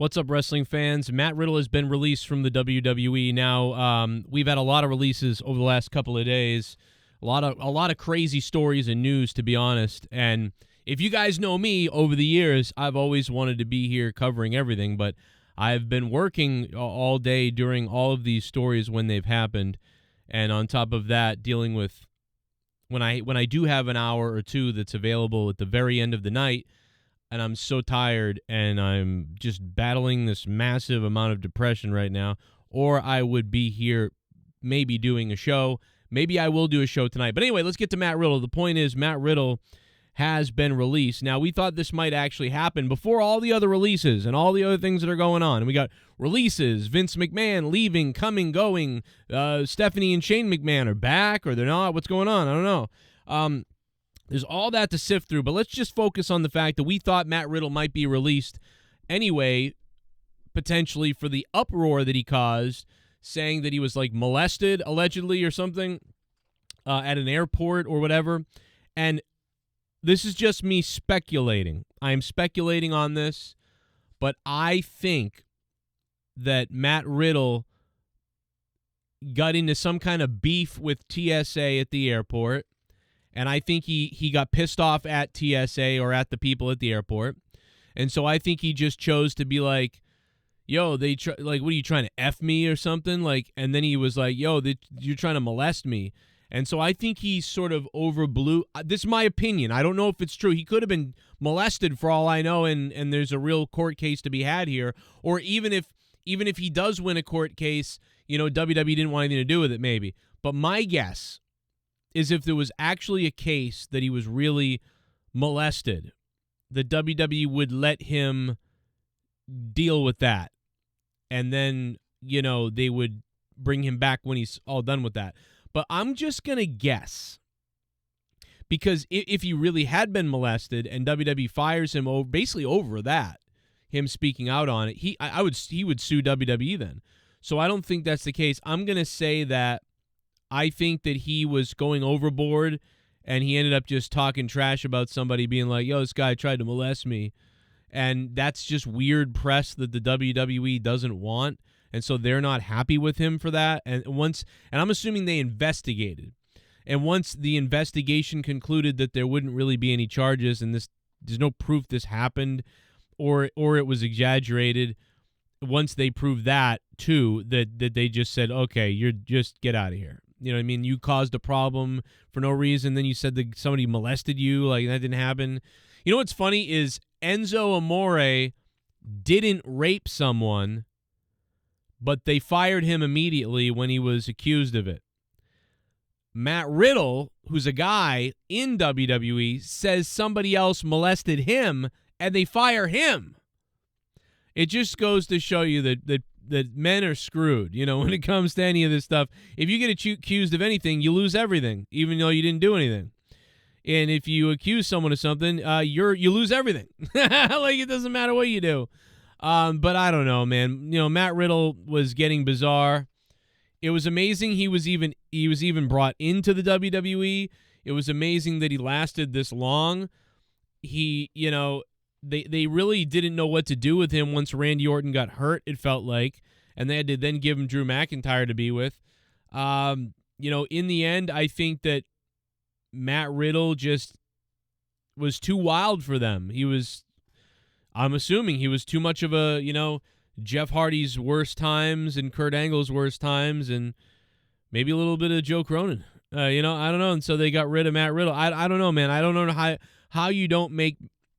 What's up, wrestling fans? Matt Riddle has been released from the WWE. Now, we've had a lot of releases over the last couple of days. A lot of crazy stories and news, to be honest. And if you guys know me, over the years, I've always wanted to be here covering everything, but I've been working all day during all of these stories when they've happened. And on top of that, dealing with when I do have an hour or two that's available at the very end of the night, and I'm so tired and I'm just battling this massive amount of depression right now, or I would be here maybe doing a show. Maybe I will do a show tonight. But anyway, let's get to Matt Riddle. The point is, Matt Riddle has been released. Now, we thought this might actually happen before all the other releases and all the other things that are going on. And we got releases, Vince McMahon leaving, coming, going. Stephanie and Shane McMahon are back, or they're not. What's going on? I don't know. There's all that to sift through, but let's just focus on the fact that we thought Matt Riddle might be released anyway, potentially for the uproar that he caused, saying that he was like molested, allegedly, or something, at an airport or whatever. And this is just me speculating. I'm speculating on this, but I think that Matt Riddle got into some kind of beef with TSA at the airport. And I think he got pissed off at TSA or at the people at the airport. And so I think he just chose to be like, yo, what are you trying to F me or something? And then he was like, yo, you're trying to molest me. And so I think he sort of overblew. This is my opinion. I don't know if it's true. He could have been molested for all I know, and there's a real court case to be had here. Or even if he does win a court case, WWE didn't want anything to do with it maybe. But my guess is if there was actually a case that he was really molested, the WWE would let him deal with that. And then, they would bring him back when he's all done with that. But I'm just going to guess, because if he really had been molested and WWE fires him basically over that, him speaking out on it, he would sue WWE then. So I don't think that's the case. I'm going to say that I think that he was going overboard and he ended up just talking trash about somebody, being like, yo, this guy tried to molest me. And that's just weird press that the WWE doesn't want. And so they're not happy with him for that. And I'm assuming they investigated. And once the investigation concluded that there wouldn't really be any charges and there's no proof this happened or it was exaggerated, once they proved that too, that they just said, okay, you're just get out of here. You know what I mean? You caused a problem for no reason. Then you said that somebody molested you. Like, that didn't happen. You know what's funny is Enzo Amore didn't rape someone, but they fired him immediately when he was accused of it. Matt Riddle, who's a guy in WWE, says somebody else molested him, and they fire him. It just goes to show you that men are screwed, when it comes to any of this stuff. If you get accused of anything, you lose everything, even though you didn't do anything. And if you accuse someone of something, you lose everything. It doesn't matter what you do. But I don't know, man. Matt Riddle was getting bizarre. It was amazing he was even brought into the WWE. It was amazing that he lasted this long. They really didn't know what to do with him once Randy Orton got hurt, it felt like, and they had to then give him Drew McIntyre to be with. In the end, I think that Matt Riddle just was too wild for them. I'm assuming he was too much of a, Jeff Hardy's worst times and Kurt Angle's worst times and maybe a little bit of Joe Cronin. I don't know. And so they got rid of Matt Riddle. I don't know, man. I don't know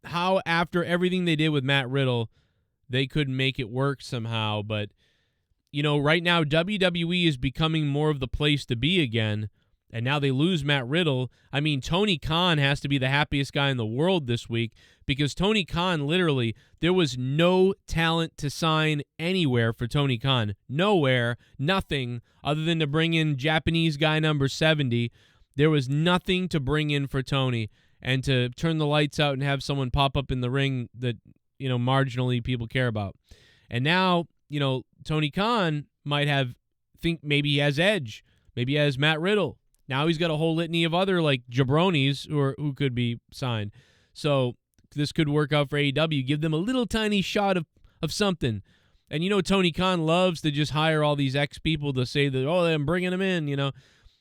how after everything they did with Matt Riddle, they couldn't make it work somehow. But, right now WWE is becoming more of the place to be again. And now they lose Matt Riddle. I mean, Tony Khan has to be the happiest guy in the world this week, because Tony Khan, literally, there was no talent to sign anywhere for Tony Khan. Nowhere, nothing, other than to bring in Japanese guy number 70. There was nothing to bring in for Tony. And to turn the lights out and have someone pop up in the ring that, marginally people care about. And now, Tony Khan think maybe he has Edge. Maybe he has Matt Riddle. Now he's got a whole litany of other jabronis who could be signed. So this could work out for AEW. Give them a little tiny shot of something. And Tony Khan loves to just hire all these ex-people to say that, oh, I'm bringing them in,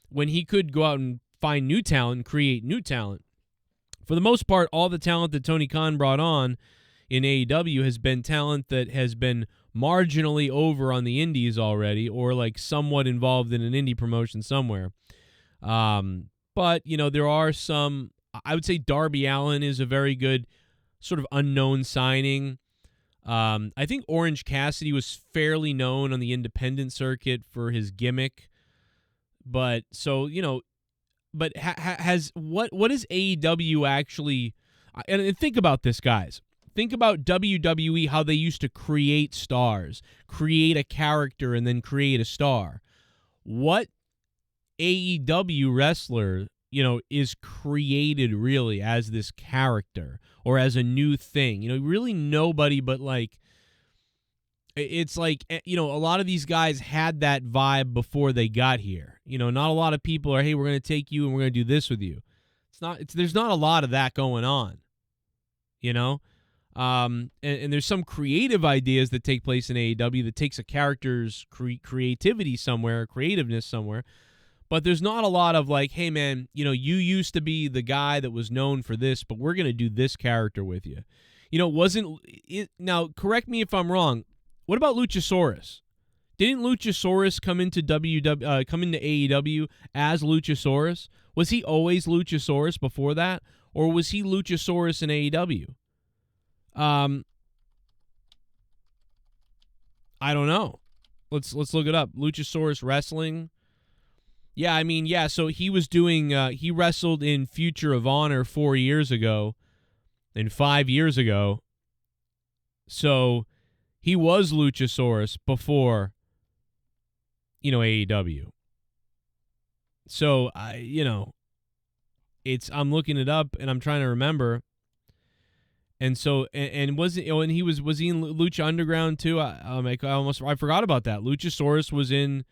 when he could go out and find new talent, create new talent. For the most part, all the talent that Tony Khan brought on in AEW has been talent that has been marginally over on the indies already, or like somewhat involved in an indie promotion somewhere. But, there are some, I would say Darby Allin is a very good sort of unknown signing. I think Orange Cassidy was fairly known on the independent circuit for his gimmick. But so, but what is AEW actually, and think about this, guys. Think about WWE, how they used to create stars, create a character, and then create a star. What AEW wrestler, is created really as this character or as a new thing? Really nobody, but like, it's like, a lot of these guys had that vibe before they got here. Not a lot of people are, hey, we're going to take you and we're going to do this with you. There's not a lot of that going on, and there's some creative ideas that take place in AEW that takes a character's creativity somewhere, creativeness somewhere. But there's not a lot of like, hey, man, you used to be the guy that was known for this, but we're going to do this character with you. Now, correct me if I'm wrong. What about Luchasaurus? Didn't Luchasaurus come into AEW as Luchasaurus? Was he always Luchasaurus before that? Or was he Luchasaurus in AEW? I don't know. Let's look it up. Luchasaurus Wrestling. Yeah, so he was doing, he wrestled in Future of Honor 4 years ago and 5 years ago. So he was Luchasaurus before, AEW. So, I'm looking it up and I'm trying to remember. And so, and was he in Lucha Underground too? I forgot about that. Luchasaurus was in,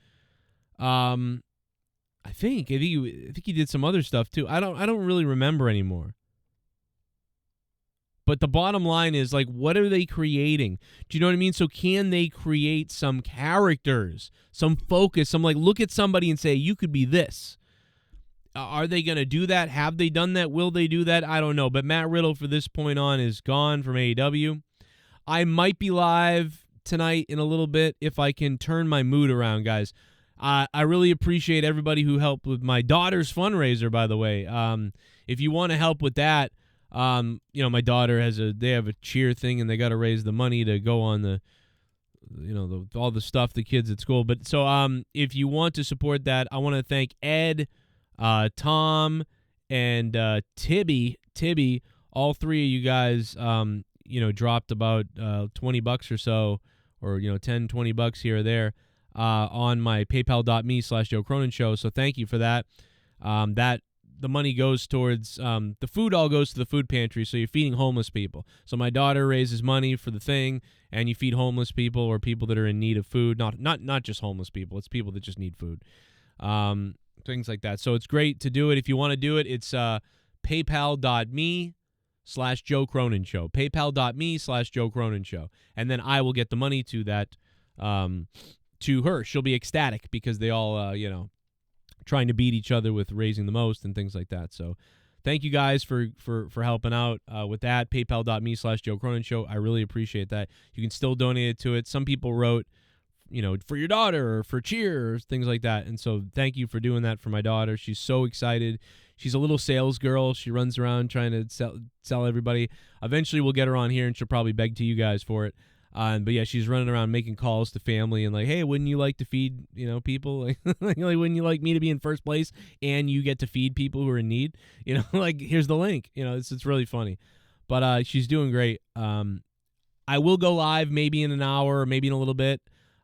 I think he did some other stuff too. I don't really remember anymore. But the bottom line is, like, what are they creating? Do you know what I mean? So can they create some characters, some focus, some, like, look at somebody and say, you could be this? Are they going to do that? Have they done that? Will they do that? I don't know. But Matt Riddle, for this point on, is gone from AEW. I might be live tonight in a little bit if I can turn my mood around, guys. I really appreciate everybody who helped with my daughter's fundraiser, by the way. If you want to help with that, my daughter they have a cheer thing and they got to raise the money to go on the, all the stuff, the kids at school. But so, if you want to support that, I want to thank Ed, Tom, and Tibby. All three of you guys, dropped about $20 or so, or $10-20 here or there, on my paypal.me/Joe Cronin Show. So thank you for that. The money goes towards, the food all goes to the food pantry, so you're feeding homeless people. So my daughter raises money for the thing, and you feed homeless people or people that are in need of food. Not just homeless people. It's people that just need food. Things like that. So it's great to do it. If you want to do it, it's paypal.me/Joe Cronin Show. Paypal.me/Joe Cronin Show. And then I will get the money to that, to her. She'll be ecstatic because they all, trying to beat each other with raising the most and things like that. So thank you guys for helping out with that. PayPal.me/Joe Cronin Show. I really appreciate that. You can still donate it to it. Some people wrote, for your daughter or for cheer or things like that. And so thank you for doing that for my daughter. She's so excited. She's a little sales girl. She runs around trying to sell everybody. Eventually we'll get her on here and she'll probably beg to you guys for it. But yeah, she's running around making calls to family and like, hey, wouldn't you like to feed, people? Like, wouldn't you like me to be in first place and you get to feed people who are in need? Like, here's the link. It's really funny. But she's doing great. I will go live maybe in an hour or maybe in a little bit.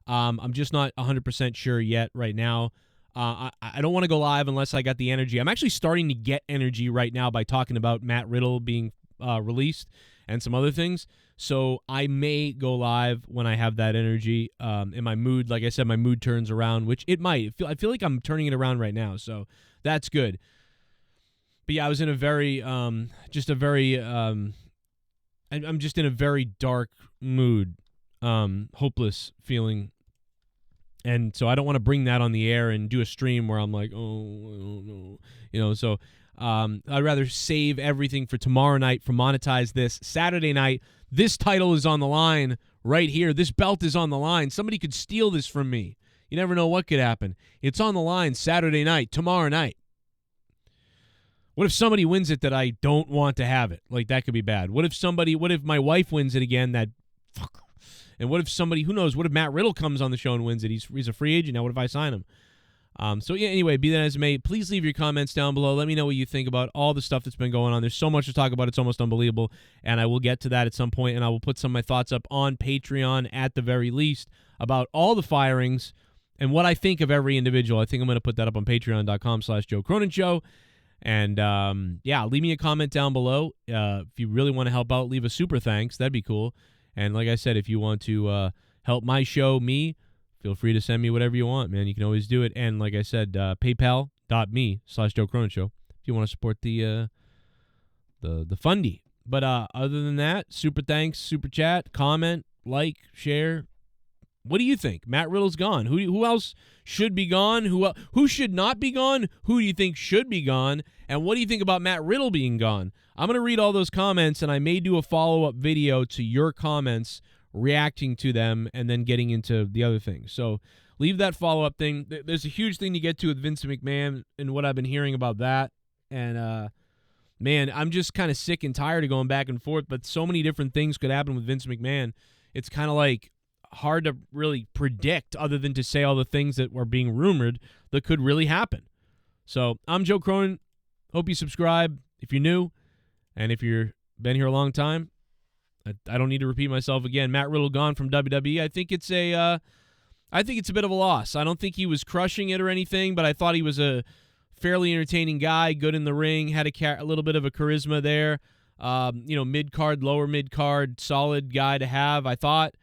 I'm just not 100% sure yet right now. I don't want to go live unless I got the energy. I'm actually starting to get energy right now by talking about Matt Riddle being released and some other things. So I may go live when I have that energy. In my mood, like I said, my mood turns around, which it might. I feel like I'm turning it around right now, so that's good. But yeah, I was in a very, I'm just in a very dark mood hopeless feeling. And so I don't want to bring that on the air and do a stream where I'm like, oh, I don't know. So I'd rather save everything for tomorrow night for Monetize This. Saturday night, this title is on the line right here. This belt is on the line. Somebody could steal this from me. You never know what could happen. It's on the line Saturday night, tomorrow night. What if somebody wins it that I don't want to have it? Like, that could be bad. What if my wife wins it again? Fuck. And what if somebody, who knows, what if Matt Riddle comes on the show and wins it? He's a free agent now. What if I sign him? So, yeah, anyway, be that as it may, please leave your comments down below. Let me know what you think about all the stuff that's been going on. There's so much to talk about. It's almost unbelievable. And I will get to that at some point, and I will put some of my thoughts up on Patreon at the very least about all the firings and what I think of every individual. I think I'm going to put that up on patreon.com/Joe Cronin Show. And, leave me a comment down below. If you really want to help out, leave a super thanks. That'd be cool. And like I said, if you want to help my show, me, feel free to send me whatever you want, man. You can always do it. And like I said, paypal.me/Joe Cronin Show if you want to support the fundy. But other than that, super thanks, super chat, comment, like, share. What do you think? Matt Riddle's gone. Who else should be gone? Who should not be gone? Who do you think should be gone? And what do you think about Matt Riddle being gone? I'm going to read all those comments, and I may do a follow-up video to your comments, reacting to them, and then getting into the other things. So leave that follow-up thing. There's a huge thing to get to with Vince McMahon and what I've been hearing about that. And, man, I'm just kind of sick and tired of going back and forth, but so many different things could happen with Vince McMahon. It's kind of like hard to really predict other than to say all the things that were being rumored that could really happen. So I'm Joe Cronin. Hope you subscribe if you're new. And if you've been here a long time, I don't need to repeat myself again. Matt Riddle gone from WWE. I think it's a bit of a loss. I don't think he was crushing it or anything, but I thought he was a fairly entertaining guy, good in the ring, had a little bit of a charisma there. Mid-card, lower mid-card, solid guy to have, I thought.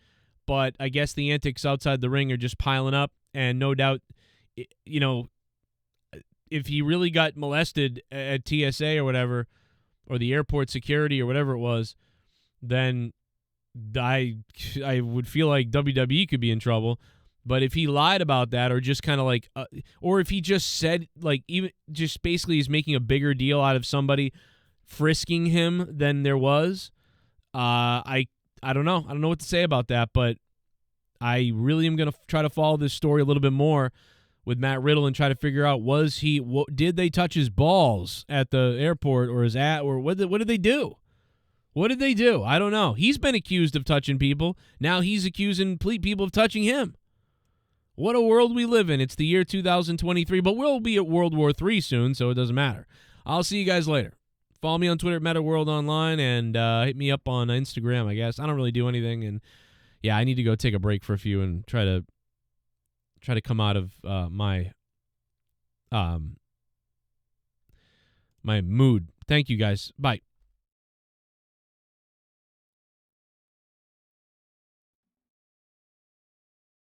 But I guess the antics outside the ring are just piling up, and no doubt, if he really got molested at TSA or whatever, or the airport security or whatever it was, then I would feel like WWE could be in trouble. But if he lied about that, or just kind of like, or if he just said, like, even just basically is making a bigger deal out of somebody frisking him than there was, I don't know. I don't know what to say about that, but I really am going to try to follow this story a little bit more with Matt Riddle and try to figure out, did they touch his balls at the airport or what did they do? What did they do? I don't know. He's been accused of touching people. Now he's accusing people of touching him. What a world we live in. It's the year 2023, but we'll be at World War III soon, so it doesn't matter. I'll see you guys later. Follow me on Twitter at MetaWorldOnline, and hit me up on Instagram, I guess. I don't really do anything, and yeah, I need to go take a break for a few and try to come out of my mood. Thank you, guys. Bye.